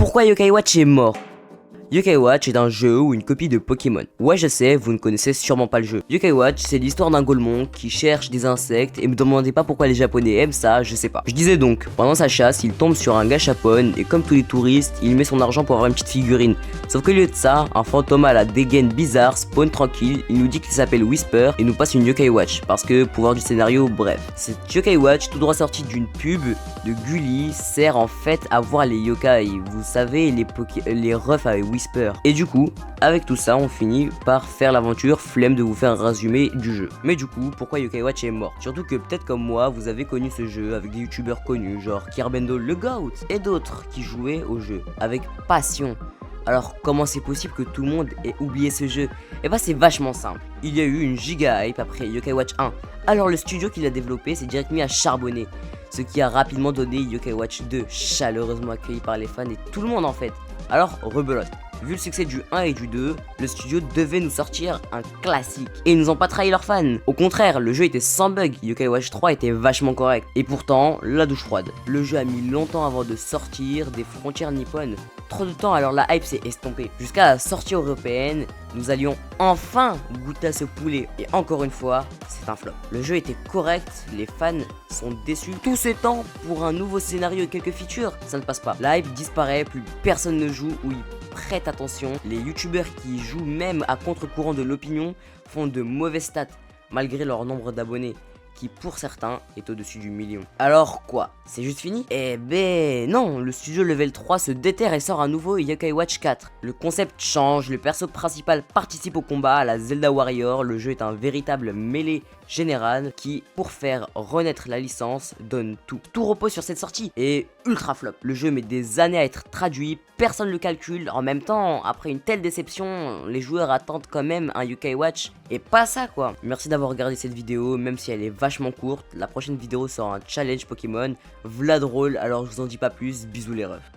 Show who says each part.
Speaker 1: Pourquoi Yokai Watch est mort? Yokai Watch est un jeu ou une copie de Pokémon. Ouais, je sais, vous ne connaissez sûrement pas le jeu. Yokai Watch, c'est l'histoire d'un golemon qui cherche des insectes, et me demandez pas pourquoi les japonais aiment ça, je sais pas. Je disais donc, pendant sa chasse, il tombe sur un gachapon, et comme tous les touristes, il met son argent pour avoir une petite figurine. Sauf qu'au lieu de ça, un fantôme à la dégaine bizarre spawn tranquille, il nous dit qu'il s'appelle Whisper, et nous passe une Yokai Watch, parce que pouvoir du scénario, bref. Cette Yokai Watch, tout droit sortie d'une pub de Gulli, sert en fait à voir les yokai, vous savez, les refs avec Whisper. Et du coup, avec tout ça, on finit par faire l'aventure, flemme de vous faire un résumé du jeu. Mais du coup, pourquoi Yokai Watch est mort? Surtout que peut-être comme moi, vous avez connu ce jeu avec des youtubeurs connus, genre Kirbendo le Goat, et d'autres qui jouaient au jeu avec passion. Alors comment c'est possible que tout le monde ait oublié ce jeu? Et bah c'est vachement simple. Il y a eu une giga hype après Yokai Watch 1. Alors le studio qui l'a développé s'est direct mis à charbonner. Ce qui a rapidement donné Yokai Watch 2, chaleureusement accueilli par les fans et tout le monde en fait. Alors rebelote. Vu le succès du 1 et du 2, le studio devait nous sortir un classique. Et ils nous ont pas trahi leurs fans. Au contraire, le jeu était sans bug, Yokai Watch 3 était vachement correct. Et pourtant, la douche froide. Le jeu a mis longtemps avant de sortir des frontières nippones. Trop de temps, alors la hype s'est estompée. Jusqu'à la sortie européenne, nous allions enfin goûter à ce poulet. Et encore une fois, c'est un flop. Le jeu était correct, les fans sont déçus. Tout ce temps pour un nouveau scénario et quelques features, ça ne passe pas. La hype disparaît, plus personne ne joue ou il prête attention. Les youtubeurs qui jouent même à contre-courant de l'opinion font de mauvaises stats, malgré leur nombre d'abonnés, qui pour certains est au-dessus du million. Alors quoi? C'est juste fini? Eh ben non, le studio Level 3 se déterre et sort un nouveau Yokai Watch 4. Le concept change, le perso principal participe au combat à la Zelda Warrior, le jeu est un véritable mêlée général qui, pour faire renaître la licence, donne tout. Tout repose sur cette sortie et ultra flop. Le jeu met des années à être traduit, personne ne le calcule. En même temps, après une telle déception, les joueurs attendent quand même un Yokai Watch et pas ça quoi. Merci d'avoir regardé cette vidéo, même si elle est vachement courte. La prochaine vidéo sera un challenge Pokémon. V'là drôle, alors je vous en dis pas plus, bisous les refs.